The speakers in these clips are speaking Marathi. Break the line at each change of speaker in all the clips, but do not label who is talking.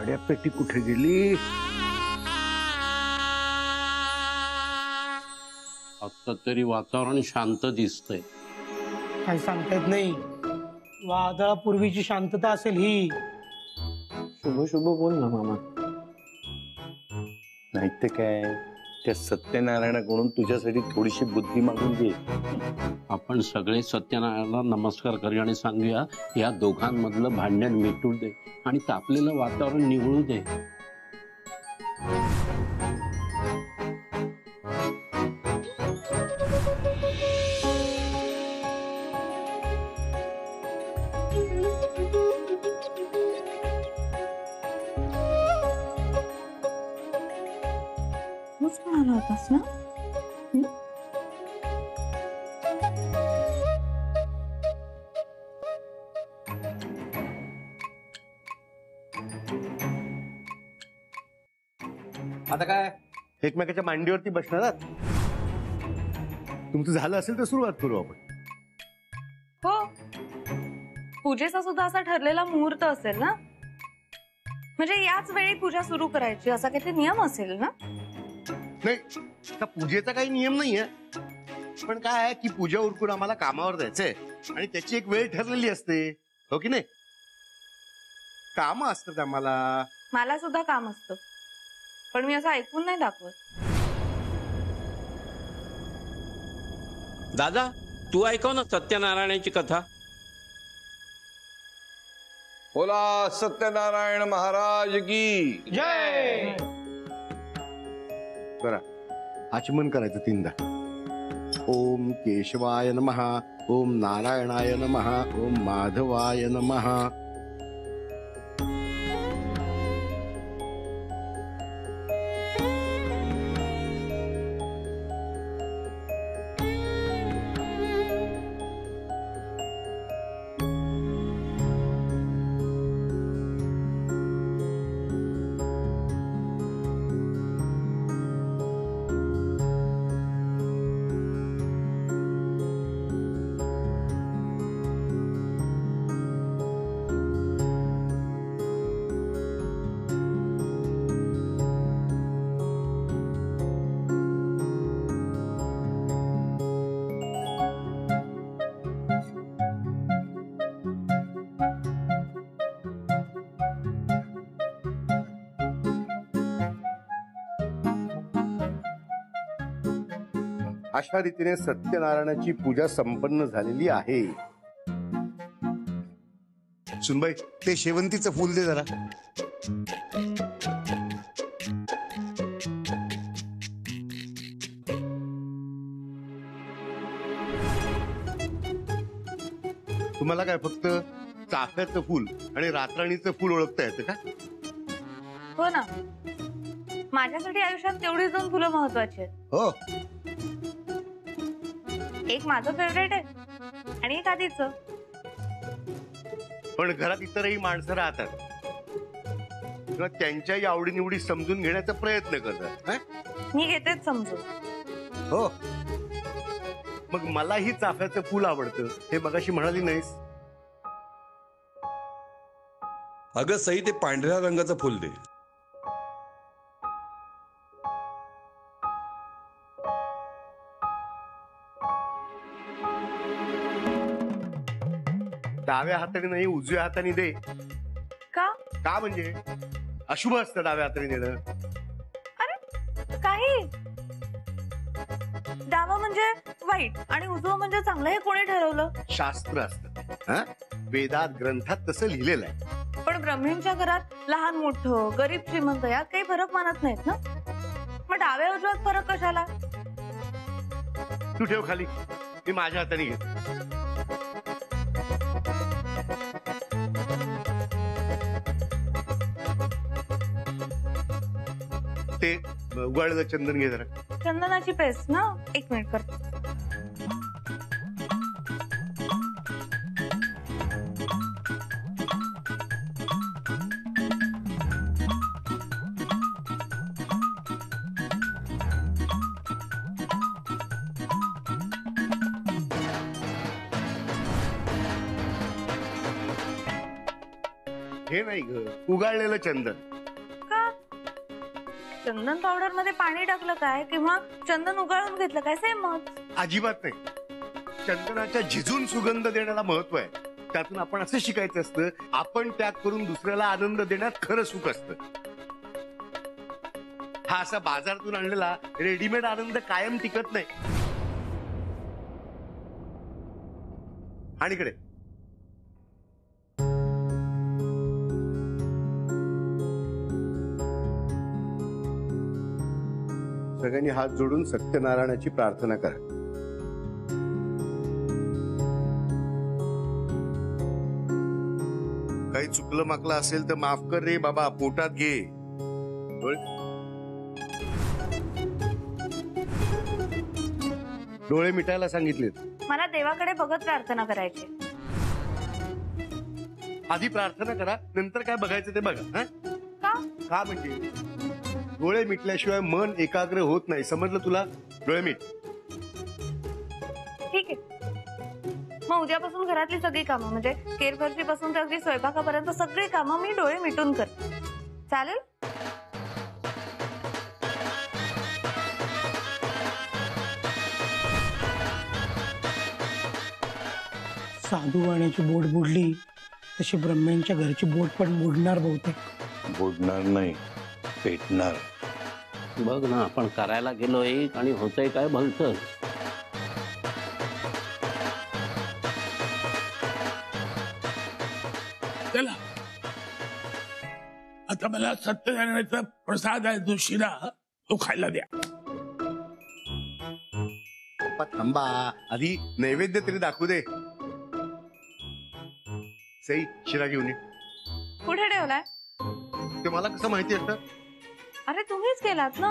काड्या पेटी कुठे गेली?
आता तरी वातावरण शांत दिसतंय.
काही सांगता येत नाही. वादळापूर्वीची शांतता असेल ही.
शुभ शुभ बोल ना मामा.
नाही ते काय, त्या सत्यनारायणाकडून तुझ्यासाठी थोडीशी बुद्धी मागून घे.
आपण सगळे सत्यनारायणाला नमस्कार करूया आणि सांगूया या दोघांमधलं भांडण मिटू दे आणि तापलेलं वातावरण निवळू दे.
तूच म्हणाला होतास ना?
आता काय एकमेकाच्या मांडीवरती बसणार आहात? तुमचं झालं असेल तर सुरुवात करू आपण.
हो, पूजेचा सुद्धा असा ठरलेला मुहूर्त असेल ना? म्हणजे याच वेळी पूजा सुरू करायची असा काहीतरी नियम असेल ना?
नाही, त्या पूजेचा काही नियम नाहीये, पण काय आहे की पूजा उरकून आम्हाला कामावर जायचंय आणि त्याची एक वेळ ठरलेली असते, हो की नाही? काम असतात आम्हाला.
मला सुद्धा काम असतं, पण मी असं ऐकून नाही दाखवत.
दादा, तू ऐकव ना सत्यनारायणाची कथा.
बोला सत्यनारायण महाराज की
जय.
बरा आचमन करायचं 3दा. ओम केशवाय नमः, ओम नारायणाय नमः, ओम माधवाय नमः. अशा रीतीने सत्यनारायणाची पूजा संपन्न झालेली आहे.
सुनबाई, ते शेवंतीचं फूल दे जरा.
तुम्हाला काय फक्त चाफ्याचं फूल आणि रातराणीचं फूल ओळखता येतं का?
हो ना, माझ्यासाठी आयुष्यात तेवढी 2 फुलं महत्वाची आहेत.
हो,
एक माझं फेवरेट आहे आणि एक आधीचं.
पण घरात इतरही माणसं राहतात किंवा त्यांच्याही आवडीनिवडी समजून घेण्याचा प्रयत्न करतात.
मी घेतेच समजून.
हो, मग मलाही चाफ्याचं फूल आवडतं हे मगाशी म्हणाली नाहीस?
अगं सई, ते पांढऱ्या रंगाचं फुल दे.
डाव्या हाताने नाही, उजव्या हाताने दे.
का?
का म्हणजे अशुभ असतं डाव्या हाताने देणं.
अरे काही, डावा म्हणजे वाईट आणि उजवं म्हणजे चांगलं हे कोणी ठरवलं?
शास्त्र असतं, वेदात ग्रंथात तसं लिहिलेलं आहे.
पण ब्रह्मींच्या घरात लहान मोठं, गरीब श्रीमंत यात काही फरक मानत नाहीत ना? मग डाव्या उजव्यात फरक कशाला?
तू ठेव खाली, मी माझ्या हाताने घेतो. ते उगाळलेलं चंदन घे जरा.
चंदनाची पेस्ट ना? 1 मिनिट कर.
हे नाही ग, उगाळलेलं चंदन.
चंदन पावडर मध्ये पाणी टाकलं काय किंवा चंदन उगाळून घेतलं काय सेम मत.
अजिबात नाही. चंदनाच्या झिजून सुगंध देण्याला महत्व आहे. त्यातून आपण असं शिकायचं असतं, आपण त्याग करून दुसऱ्याला आनंद देण्यात खरं सुख असतं. हा असा बाजारातून आणलेला रेडीमेड आनंद कायम टिकत नाही. आणि इकडे सगळ्यांनी हात जोडून सत्यनारायणाची प्रार्थना करा. काही चुकलं माकलं असेल तर माफ कर रे बाबा, पोटात घे. डोळे मिटायला सांगितलेत.
मला देवाकडे बघत प्रार्थना करायची.
आधी प्रार्थना करा, नंतर काय बघायचं ते बघा. हं?
का?
का म्हणजे डोळे मिटल्याशिवाय मन एकाग्र होत नाही. समजलं तुला? डोळे मिट.
ठीक आहे. मग उद्यापासून घरातली सगळी कामं म्हणजे केरफरशी पासून तर अगदी स्वयंपाकापर्यंत सगळी कामं मी डोळे मिटून करते. चालेल?
साधू वाण्याची बोट बुडली तशी ब्रह्म्यांच्या घरची बोट पण बुडणार बहुतेक.
बुडणार नाही, पेटणार.
बघ ना, आपण करायला गेलो एक आणि होतंय काय भलतं.
चला आता मला सत्यनारायणाचा प्रसाद आहे जो शिरा तो खायला द्या.
पप्पा थांबा, आधी नैवेद्य तरी दाखवू दे. सई, शिरा घेऊन ये.
कुठे ठेवलाय?
ते मला कसं माहिती असतं?
अरे तुम्हीच केलात ना,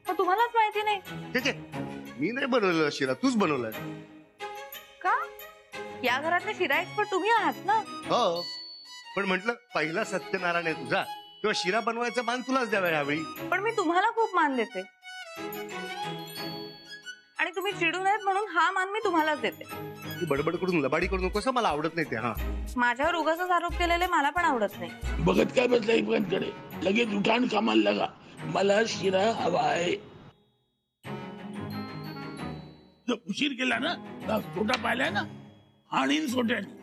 मग तुम्हालाच माहिती नाही
ठीक आहे, मी नाही बनवलेला शिरा, तूच बनवलाय.
का? या घरातले शिरा एक्सपर्ट तुम्ही आहात ना.
हो, पण म्हटलं पहिला सत्यनारायण आहे तुझा, तेव्हा शिरा बनवायचा मान तुलाच द्यावा यावेळी.
पण मी तुम्हाला खूप मान देते आणि तुम्ही चिडू नयेत म्हणून हा मान मी तुम्हालाच देते.
तू बडबड करून लबाडी करू नकोस, मला आवडत नाही ते. हा,
माझ्यावर उगाचच आरोप केलेले मला पण आवडत नाही.
बघत काय बसला इकडे, लगेच उठाण कामाला लागा. मला शिरा हवा आहे. जर उशीर केला ना तर सोटा पाहिलाय ना, आणीन सोट्याने.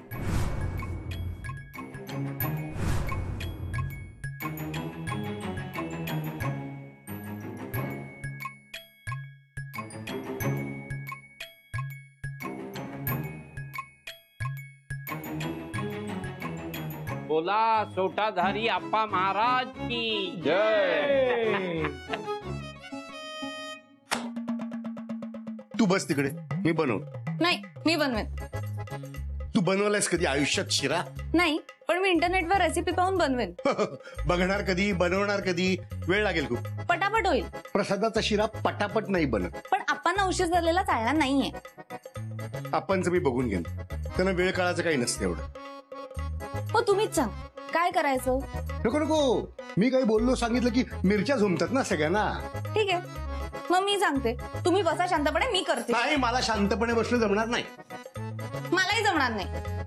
बोला सोटाधारी आप्पा महाराज की जय.
तू बस तिकडे, मी बनव.
नाही, मी बनवेन.
तू बनवलायस कधी आयुष्यात शिरा?
नाही, पण मी इंटरनेटवर रेसिपी पाहून बनवेन.
बघणार कधी, बनवणार कधी, वेळ लागेल खूप.
पटापट होईल.
प्रसादाचा शिरा पटापट नाही बनत.
पण आपण उशीर झालेला चालणार नाहीये.
आपणच मी बघून घेईन, त्यांना वेळ काळाचं काही नसतं एवढं.
मग तुम्हीच सांग काय करायचं.
नको नको, मी काही बोललो सांगितलं की मिरच्या झुमतात ना सगळ्यांना.
ठीक आहे, मग मी सांगते, तुम्ही बसा शांतपणे, मी करते.
नाही, मला शांतपणे बसलं जमणार नाही.
मलाही जमणार नाही.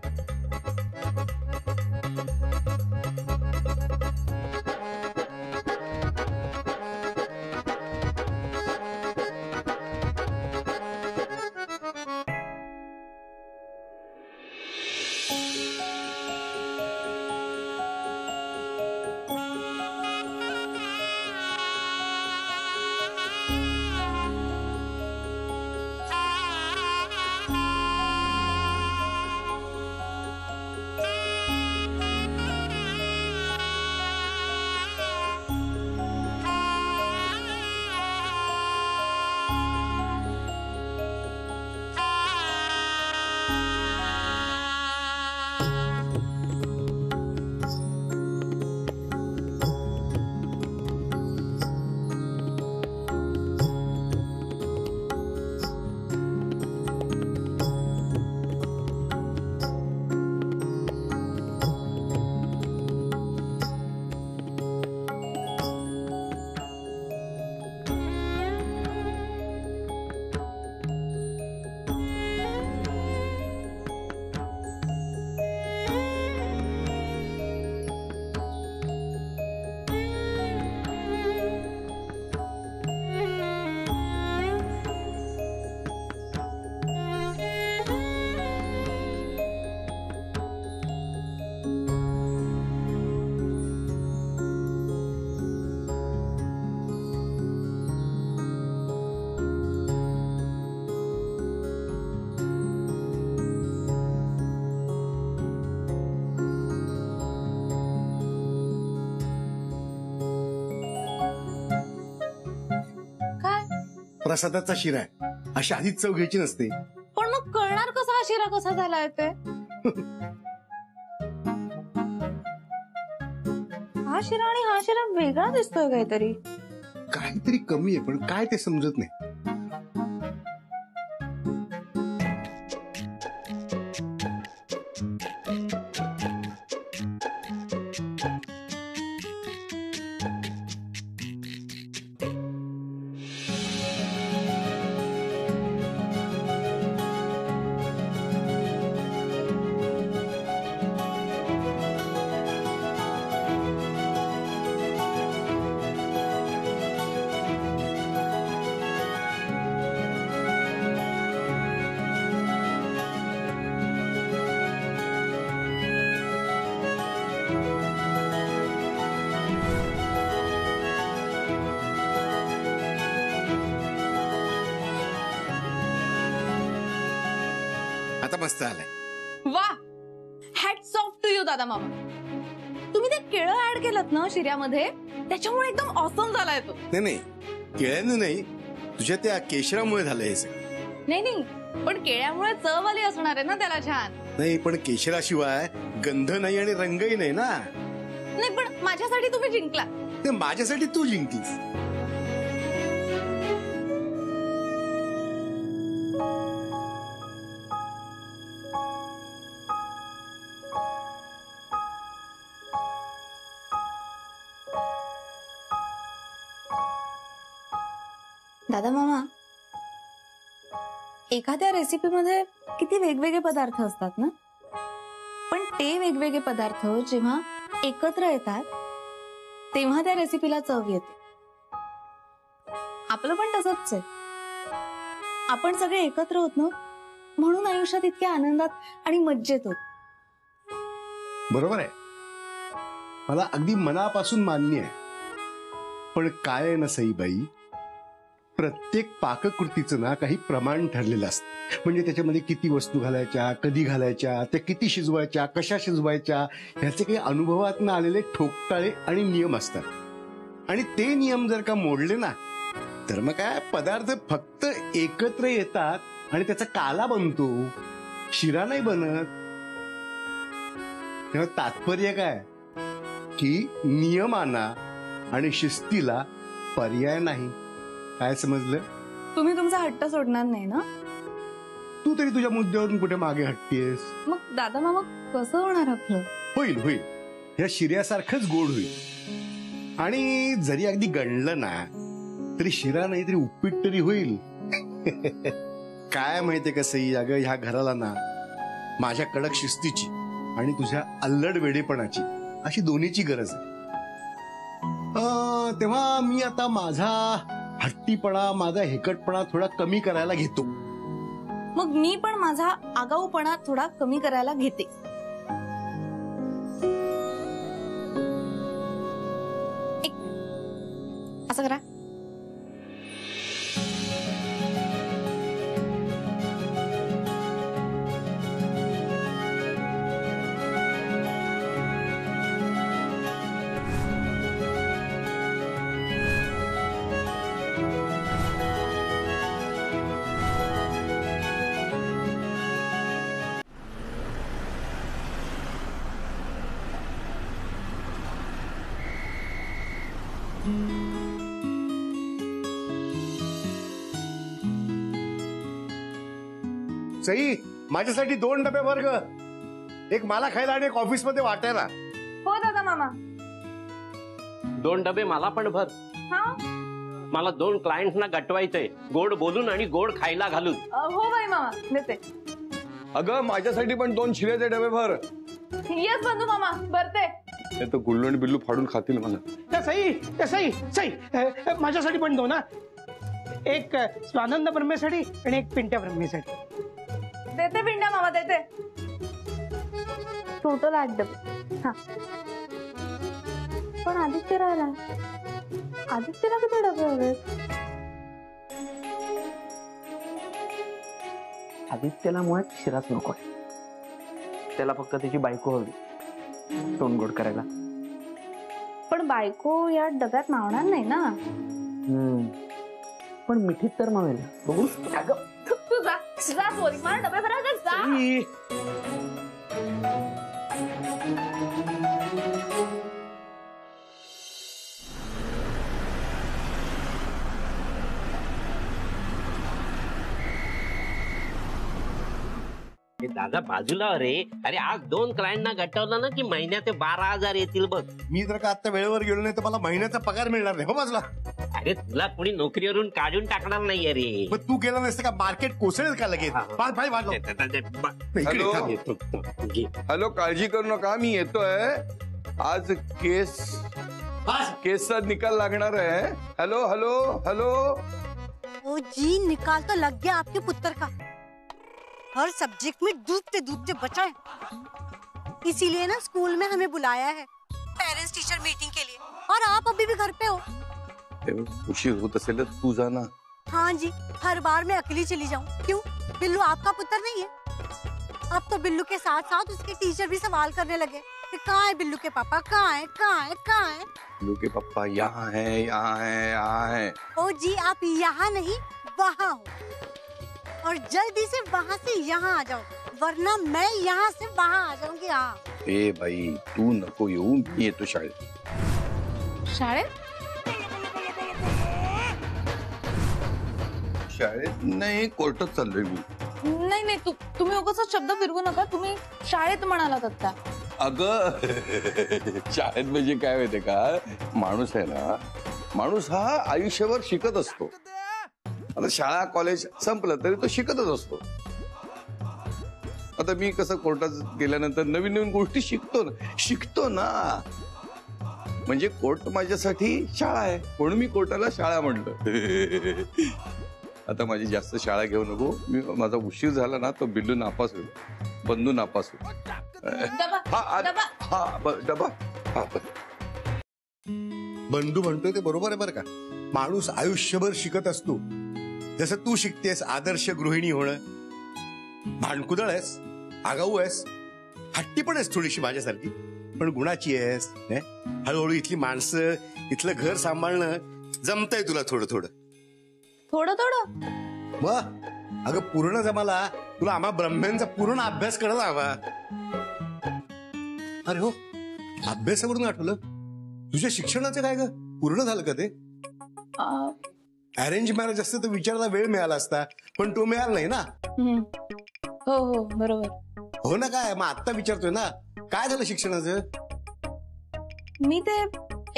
प्रसादाचा शिरा आहे अशी आधीच चव घ्यायची नसते.
पण मग कळणार कसं हा शिरा कसा झालाय ते? हा शिरा आणि हा शिरा वेगळा दिसतोय काहीतरी.
काहीतरी कमी आहे पण काय ते समजत नाही. आता मस्त आलाय.
वा, हॅट्स ऑफ टू यू दादा मामा. तुम्ही ते केळं ऍड केलं ना शिऱ्यामध्ये, त्याच्यामुळे एकदम ऑसम झालाय तो.
नाही केळ्यानं नाही, तुझ्या त्या केशरामुळे झालं हे सगळं.
नाही पण केळ्यामुळे चव आली असणार आहे ना त्याला छान.
नाही पण केशराशिवाय गंध नाही आणि रंगही नाही ना.
नाही पण माझ्यासाठी तुम्ही जिंकला.
ते माझ्यासाठी तू जिंकलीस.
दादा मामा, एखाद्या रेसिपीमध्ये किती वेगवेगळे पदार्थ असतात ना, पण ते वेगवेगळे पदार्थ जेव्हा एकत्र येतात तेव्हा त्या रेसिपीला चव येते. आपलं पण तसंच आहे. आपण सगळे एकत्र होत ना, म्हणून आयुष्यात इतक्या आनंदात आणि मज्जेत होत.
बरोबर आहे, मला अगदी मनापासून मान्य आहे. पण काय आहे ना सईबाई, प्रत्येक पाककृतीचं ना काही प्रमाण ठरलेलं असतं. म्हणजे त्याच्यामध्ये किती वस्तू घालायच्या, कधी घालायच्या, त्या किती शिजवायच्या, कशा शिजवायच्या, ह्याचे काही अनुभवातून आलेले ठोकताळे आणि नियम असतात. आणि ते नियम जर का मोडले ना, तर मग काय पदार्थ फक्त एकत्र येतात आणि त्याचा काला बनतो, शिरा नाही बनत. तेव्हा तात्पर्य काय की नियमांना आणि शिस्तीला पर्याय नाही. काय समजलं?
तुम्ही तुमचा हट्ट सोडणार नाही ना?
तू तरी तुझ्या मुद्द्यावरून कुठे मागे हटतेस?
मग दादा मामा कसं होणार आपलं?
होईल होईल, या शिऱ्यासारखंच गोड होईल. आणि जरी अगदी गणलं ना तरी शिरा नाही तरी उपीट तरी होईल. काय माहितीये कसंही, अगं ह्या घराला ना माझ्या कडक शिस्तीची आणि तुझ्या अल्लड वेडेपणाची अशी दोन्हीची गरज आहे. तेव्हा मी आता माझा हट्टीपणा, माझा हेकटपणा थोडा कमी करायला घेतो.
मग मी पण माझा आगाऊपणा थोडा कमी करायला घेते. असं करा.
सई, माझ्यासाठी 2 डबे भर ग. एक मला खायला आणि एक ऑफिस मध्ये वाटायला.
हो दादा मामा.
2 डबे मला पण भर.
हा,
मला 2 क्लायंटना गटवायचंय, गोड बोलून आणि गोड खायला घालून.
हो बाई मामा, देते.
अगं माझ्यासाठी पण 2 शिऱ्याचे डबे भर.
येस बंधू मामा, भरते.
ते तर गुल्लू आणि बिल्लू फाडून खातील मला.
सई माझ्यासाठी पण 2 ना. एक स्वानंद ब्रह्मेसाठी आणि एक पिंट्या ब्रह्मेसाठी.
देते पिंडा मामा, देते. टोटल 8 डबे. हा, पण आदित्य राहिला. आदित्यला किती डबे हवेत?
आदित्यला मुळात शिराच नकोय. त्याला फक्त त्याची बायको हवी तोंड गोड करायला.
पण बायको या डब्यात मावणार नाही ना.
पण मिठीत तर मावेल. बघू. अगं
तू जा चोरी मला डबे भरायला जा.
दादा बाजूला रे. अरे आज 2 क्लायंटना गटवलं ना की महिन्याचे 12,000 येतील बघ.
मी जर का आता वेळेवर गेलो नाही तर मला महिन्याचा पगार मिळणार नाही. हो बाजूला.
अरे तुला कोणी नोकरीवरून काढून टाकणार नाहीये रे.
पण तू गेला नसतं का मार्केट कोसळेल का लगेच. पाय वाढलो.
हॅलो. हॅलो, काळजी करू नका, मी येतोय. आज केसचा निकाल लागणार आहे. Hello hello hello.
ओ जी, निकाल तो लग गया आपके पुत्र का. हर सब्जेक्ट में डूबते बचा है. इसीलिए ना स्कूल में हमें बुलाया है पेरेंट्स टीचर मीटिंग के लिए. और आप अभी भी घर पे हो.
उशीर होत असेल तर तू जा ना.
हाँ जी, हर बार मैं अकेली चली जाऊँ. क्यों? बिल्लू आपका पुत्र नहीं है? अब तो बिल्लू के साथ साथ उसके टीचर भी सवाल करने लगे कि कहाँ है बिल्लू के पापा, कहाँ है.
बिल्लू के पापा यहाँ है.
ओ जी, आप यहाँ नहीं वहाँ हो. और जल्दी से वहाँ से यहाँ आ जाओ, वरना मैं यहाँ से वहाँ आ जाऊंगी. हाँ.
ए बाई, तू नको येऊ, मी येतो शाळेत.
शाळेत
शाळेत नाही, कोर्टात चाललोय मी.
नाही तुम्ही उगाच शब्द फिरवू नका. तुम्ही शाळेत म्हणालात आता.
अगं शाळेत म्हणजे काय माहितीये का, माणूस आहे ना, माणूस हा आयुष्यभर शिकत असतो. आता शाळा कॉलेज संपलं तरी तो शिकतच असतो. आता मी कसं कोर्टात गेल्यानंतर नवीन नवीन गोष्टी शिकतो ना. म्हणजे कोर्ट माझ्यासाठी शाळा आहे, म्हणून मी कोर्टाला शाळा म्हटलं. आता माझी जास्त शाळा घेऊ नको. माझा उशीर झाला ना तो बिल्लू नापास होईल, बंधू नापास होईल. डबा.
बंधू म्हणतोय ते बरोबर आहे बरं का. माणूस आयुष्यभर शिकत असतो. जसं तू शिकतेस आदर्श गृहिणी होणं. भांडकुदळ आहेस, आगाऊ आहेस, हट्टी पण आहेस थोडीशी माझ्यासारखी, पण गुणाची आहेस. हळूहळू इथली माणसं, इथलं घर सांभाळणं जमतंय तुला थोडं थोडं. मग अगं पूर्ण जमाला तुला आम्हा ब्रह्म्यांचा पूर्ण अभ्यास करायला हवा. अरे हो, अभ्यासावरून आठवलं, तुझ्या शिक्षणाचं काय ग, पूर्ण झालं का ते? अरेंज मॅरेज असतं तर विचारायला वेळ मिळाला असता, पण तो मिळाला नाही ना.
हो बरोबर.
हो ना. काय मग आत्ता विचारतोय ना, काय झालं शिक्षणाचं?
मी ते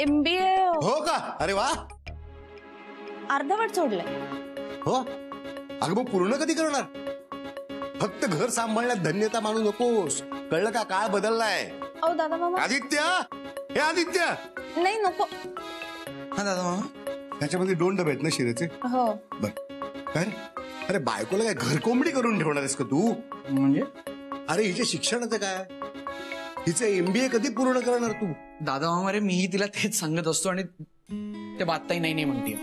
MBA.
हो का? अरे वा.
अर्धवट सोडलंय.
हो. अगं मग पूर्ण कधी करणार? फक्त घर सांभाळण्यात धन्यता मानू नकोस, कळलं का? काळ बदललाय.
अहो दादा मामा.
आदित्य, हे आदित्य.
नाही नको.
हा दादा मामा.
त्याच्यामध्ये 2 डबे आहेत ना शिऱ्याचे?
हो.
बर. काय रे? अरे बायकोला काय घरकोंबडी करून ठेवणार आहेस का तू?
म्हणजे
अरे हिच्या शिक्षणाचं काय? हिचं MBA कधी पूर्ण करणार तू?
दादा मामा रे, मीही तिला तेच सांगत असतो आणि ते बातताही नाही म्हणते.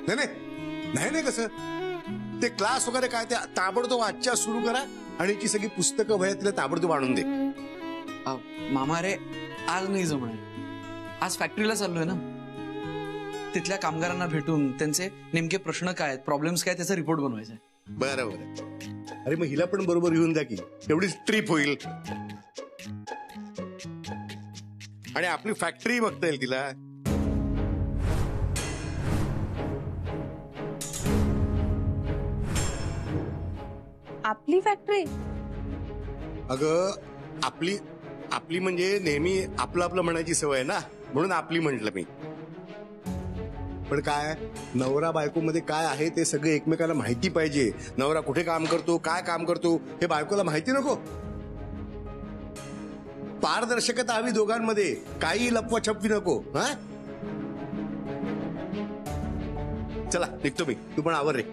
नाही कसं ते क्लास वगैरे काय ते ताबडतोब आजच्या सुरू करा आणि ती सगळी पुस्तकं वह्या तिला ताबडतोब आणून दे.
मामा रे, आज नाही जमणार. आज फॅक्टरीला चाललोय ना, तिथल्या कामगारांना भेटून त्यांचे नेमके प्रश्न काय आहेत, प्रॉब्लेम्स काय, त्याचा रिपोर्ट बनवायचा आहे.
बरोबर. अरे मग हिला पण बरोबर येऊन द्या की, तेवढीच ट्रिप होईल आणि आपली फॅक्टरी बघता येईल तिला.
आपली फॅक्टरी?
अगं आपली म्हणजे नेहमी आपलं म्हणायची सवय ना, म्हणून आपली म्हटलं मी. पण काय, नवरा बायको मध्ये काय आहे ते सगळं एकमेकाला माहिती पाहिजे. नवरा कुठे काम करतो, काय काम करतो, हे बायकोला माहिती नको? पारदर्शकता हवी दोघांमध्ये, काही लपवाछपवी नको. हा, चला निघतो मी, तू पण आवर रे.